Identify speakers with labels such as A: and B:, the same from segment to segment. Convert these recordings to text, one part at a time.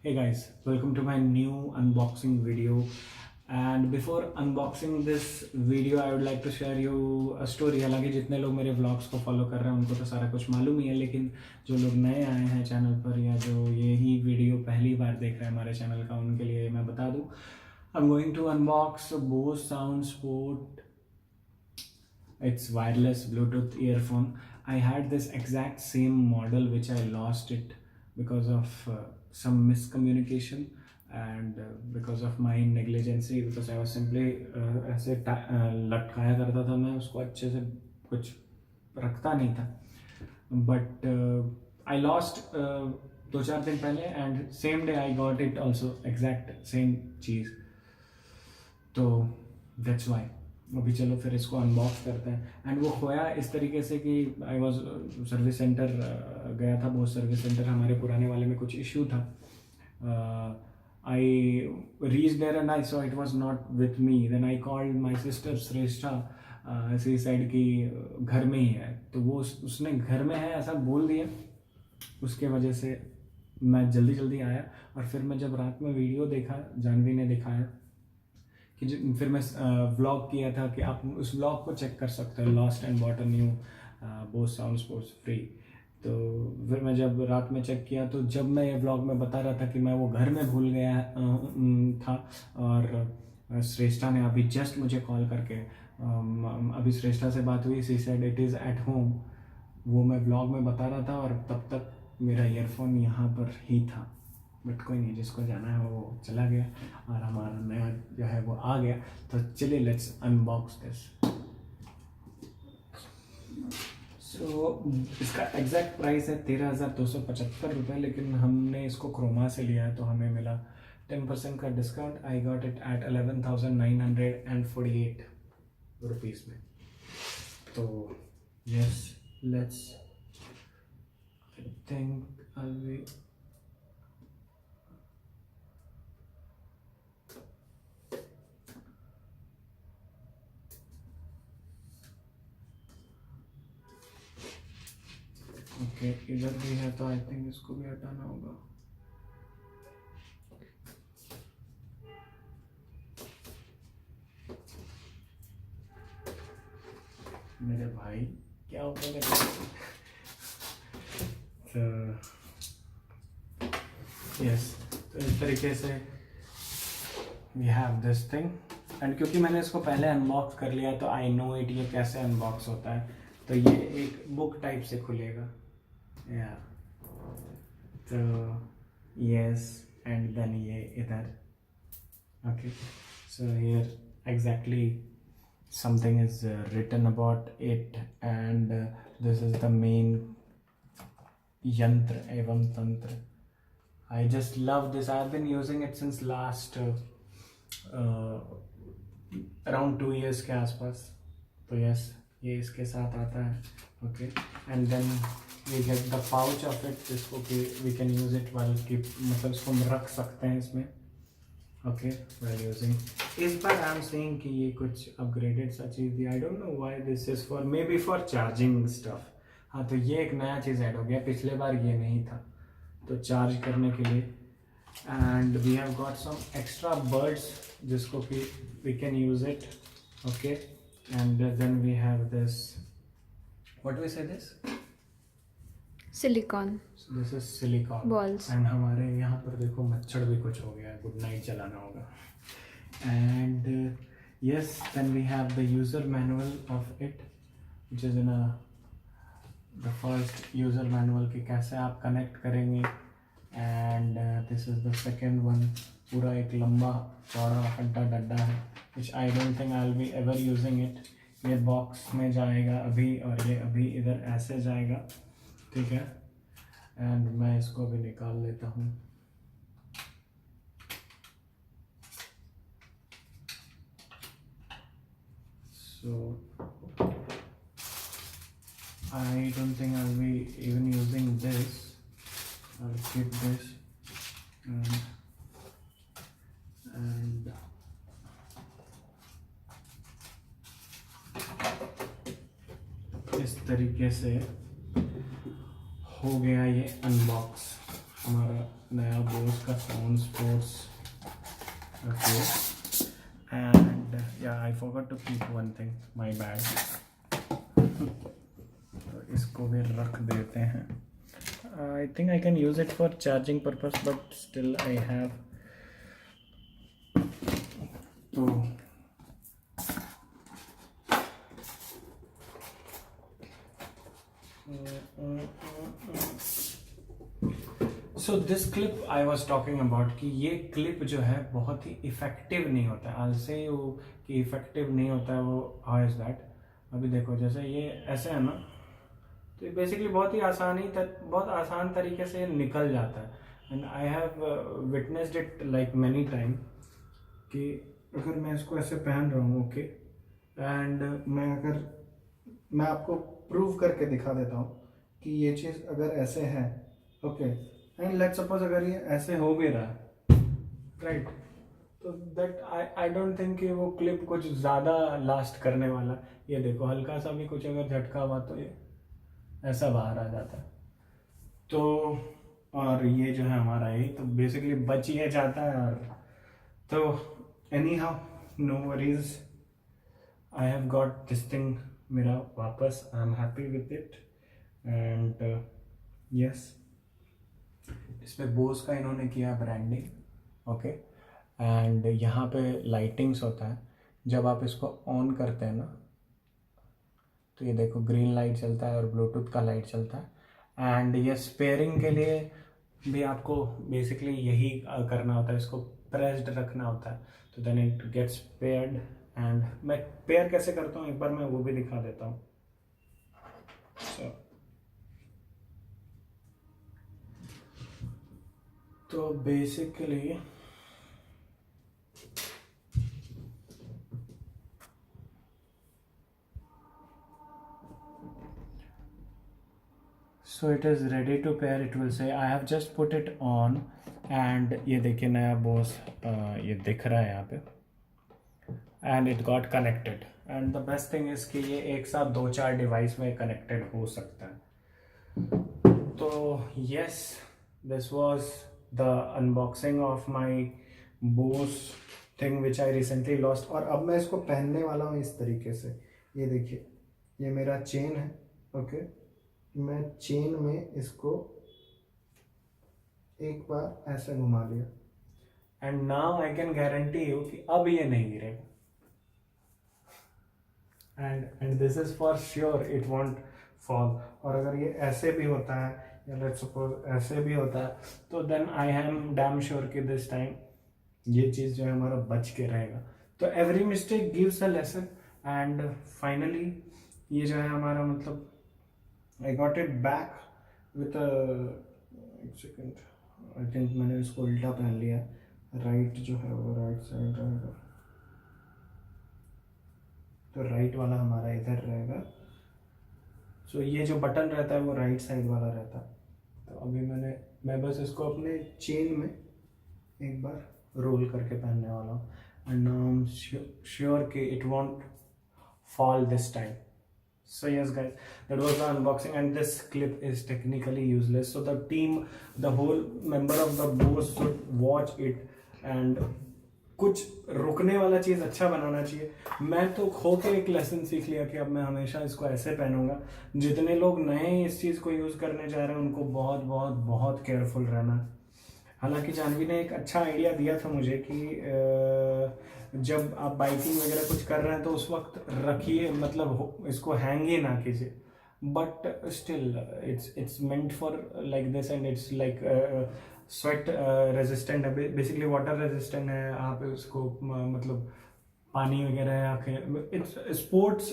A: Hey guys, welcome to my new unboxing video. And before unboxing this video, I would like to share you a story. हालांकि जितने लोग मेरे vlogs को follow कर रहे हैं उनको तो सारा कुछ मालूम ही है, लेकिन जो लोग नए आए हैं चैनल पर या जो यही वीडियो पहली बार देख रहे हैं हमारे चैनल का, उनके लिए मैं बता दूं. I'm going to unbox Bose SoundSport. It's wireless Bluetooth earphone. I had this exact same model which I lost it because of some miscommunication and because of my negligency, because I was simply ऐसे लटकाया करता था मैं उसको, अच्छे से कुछ रखता नहीं था. But I lost 2-4 दिन पहले and same day I got it also, exact same चीज़. तो that's why अभी चलो फिर इसको अनबॉक्स करते हैं. एंड वो खोया इस तरीके से कि आई वॉज सर्विस सेंटर गया था. बहुत सर्विस सेंटर हमारे पुराने वाले में कुछ इश्यू था. I reach there and I saw it was not with me. Then I called my sister Shreshtha, सी साइड की घर में ही है, तो वो उसने घर में है ऐसा बोल दिया. उसके वजह से मैं जल्दी जल्दी आया. और फिर मैं जब रात में वीडियो देखा, जानवी ने दिखाया कि फिर मैं व्लॉग किया था कि आप उस व्लॉग को चेक कर सकते हो, lost and bought a new Bose sound sports free. तो फिर मैं जब रात में चेक किया, तो जब मैं ये व्लॉग में बता रहा था कि मैं वो घर में भूल गया था, और श्रेष्ठा ने अभी जस्ट मुझे कॉल करके अभी श्रेष्ठा से बात हुई, she said it is at home. वो मैं व्लॉग में बता रहा था और तब तक मेरा ईयरफोन यहाँ पर ही था. बट कोई नहीं, जिसको जाना है वो चला गया और हमारा नया जो है वो आ गया. तो चलिए लेट्स अनबॉक्स दिस. सो इसका एग्जैक्ट प्राइस है 13,275 रुपये, लेकिन हमने इसको क्रोमा से लिया है तो हमें मिला 10% का discount. I got it at 11,948 rupees में. तो yes, let's think I be okay. इधर भी है तो आई थिंक इसको भी हटाना होगा. मेरे भाई क्या होगा मेरे. तो यस, तो इस तरीके से we have this thing. And क्योंकि मैंने इसको पहले अनबॉक्स कर लिया तो आई नो इट ये कैसे अनबॉक्स होता है. तो ये एक बुक टाइप से खुलेगा या तो यस, एंड देन ये इधर. Okay, so here exactly something is written about it, and this is the main yantra evam tantra. I just love this. I've been using it since last around 2 years के आसपास. तो yes, ये इसके साथ आता है. Okay, and then we get the pouch of it, जिसको कि we can use it while keep, मतलब इसको हम रख सकते हैं इसमें. Okay, while using. इस बार आई एम सेइंग कि ये कुछ अपग्रेडेड सा चीज़ दी. I don't know why this is for, maybe for charging stuff. हाँ, तो ये एक नया चीज़ ऐड हो गया, पिछले बार ये नहीं था, तो चार्ज करने के लिए. And we have got some extra birds जिसको कि we can use it. Okay, and then we have this, what we say this,
B: silicon.
A: This is silicon
B: Balls.
A: And हमारे यहाँ पर देखो मच्छर भी कुछ हो गया है, गुड नाइट चलाना होगा. And yes, then we have the user manual of it, which is in the first user manual कि कैसे आप कनेक्ट करेंगे. and this is the second one. पूरा एक लंबा चौड़ा खड्डा डड्डा है, which I don't think I'll be ever using it. ये बॉक्स में जाएगा अभी, और ये अभी इधर ऐसे जाएगा, ठीक है. एंड मैं इसको अभी निकाल लेता हूँ. So I don't think I'll be even using this. I'll keep this and इस तरीके से हो गया ये अनबॉक्स. हमारा नया बोस का साउंड स्पोर्ट्स रखिए. एंड या I forgot to keep one thing, my bad. तो इसको भी रख देते हैं. I think I can use it for charging purpose, but still I have. तो so this clip I was talking about कि ये क्लिप जो है बहुत ही इफेक्टिव नहीं होता है. आज से वो कि इफेक्टिव नहीं होता है वो, हाउ इज दैट. अभी देखो जैसे ये ऐसे है ना, तो ये बेसिकली बहुत आसान तरीके से निकल जाता है. And I have witnessed it like many time कि अगर मैं इसको ऐसे पहन रहा हूँ, ओके, एंड मैं आपको प्रूव करके दिखा देता हूँ कि ये चीज़ अगर ऐसे है, ओके, एंड लेट्स सपोज अगर ये ऐसे हो भी रहा है, राइट, तो दैट आई डोंट थिंक कि वो क्लिप कुछ ज़्यादा लास्ट करने वाला. ये देखो हल्का सा भी कुछ अगर झटका हुआ तो ये ऐसा बाहर आ जाता है. तो और ये जो है हमारा ये तो बेसिकली बच ये जाता है. और तो anyhow, no worries, I have got this thing मेरा वापस. I am happy with it. And yes, इसमें बोस का इन्होंने किया ब्रांडिंग, ओके. एंड यहाँ पे लाइटिंग्स होता है. जब आप इसको ऑन करते हैं ना, तो ये देखो ग्रीन लाइट चलता है और ब्लूटूथ का लाइट चलता है. एंड ये स्पेयरिंग के लिए भी आपको बेसिकली यही करना होता है, इसको प्रेस्ड रखना होता है, तो then it gets paired. And मैं पेयर कैसे करता हूँ एक बार मैं वो भी दिखा देता हूँ. तो basically so it is ready to pair. It will say I have just put it on. And ये देखिए नया बोस ये दिख रहा है यहाँ पे. And it got connected. And the best thing is कि ये एक साथ 2-4 डिवाइस में कनेक्टेड हो सकता है. तो yes, this was the unboxing of my Bose thing which I recently lost. और अब मैं इसको पहनने वाला हूँ इस तरीके से. ये देखिए, ये मेरा चेन है, ओके. मैं चेन में इसको एक बार ऐसे घुमा लिया. And now I can guarantee you कि अब ये नहीं गिरेगा. And this is for sure it won't fall. और अगर ये ऐसे भी होता है या लेट्स सपोज ऐसे भी होता है, तो then I am damn sure कि दिस टाइम ये चीज़ जो है हमारा बच के रहेगा. तो every mistake gives a lesson. And finally ये जो है हमारा मतलब I got it back with a एक सेकेंड, आई थिंक मैंने इसको उल्टा पहन लिया. राइट जो है वो राइट साइड रहेगा, तो राइट वाला हमारा इधर रहेगा. सो ये जो बटन रहता है वो राइट साइड वाला रहता है. तो अभी मैं बस इसको अपने चेन में एक बार रोल करके पहनने वाला हूँ. And now I am sure कि it won't fall this time. So yes guys, that was the unboxing, and this clip is technically useless, so the team, the whole member of the boss should watch it. and कुछ रुकने वाला चीज़ अच्छा बनाना चाहिए. मैं तो खो के एक लेसन सीख लिया कि अब मैं हमेशा इसको ऐसे पहनूंगा. जितने लोग नए इस चीज़ को यूज़ करने जा रहे हैं उनको बहुत बहुत बहुत केयरफुल रहना. हालांकि जानवी ने एक अच्छा आइडिया दिया था मुझे कि जब आप बाइकिंग वगैरह कुछ कर रहे हैं तो उस वक्त रखिए, मतलब इसको हैंग ही ना कीजिए. But still it's meant for like this. And it's like sweat resistant है, बेसिकली वाटर रेजिस्टेंट है. आप इसको मतलब पानी वगैरह या इट्स स्पोर्ट्स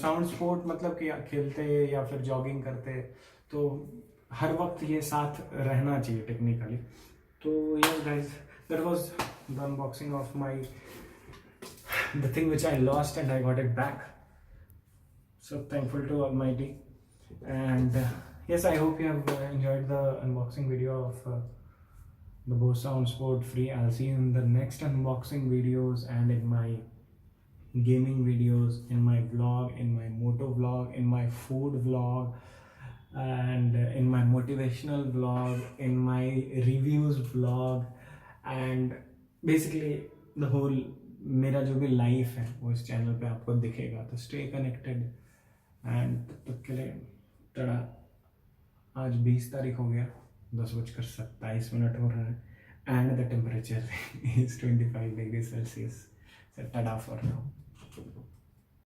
A: साउंड स्पोर्ट, मतलब कि खेलते या फिर जॉगिंग करते तो हर वक्त ये साथ रहना चाहिए टेक्निकली. तो yes guys, that was the unboxing of the thing which I lost and I got it back. So thankful to Almighty. And yes, I hope you have enjoyed the unboxing video of the Bose Sound Sport Free. I'll see you in the next unboxing videos and in my gaming videos, in my vlog, in my moto vlog, in my food vlog, and in my motivational vlog, in my reviews vlog, and basically the whole मेरा जो भी life है वो इस channel पे आपको दिखेगा. तो स्टे कनेक्टेड. एंड तब तक के लिए टड़ा. आज 20 तारीख हो गया, 10:27 हो रहा है, and the temperature is 25 degree Celsius. Ta-ta for now.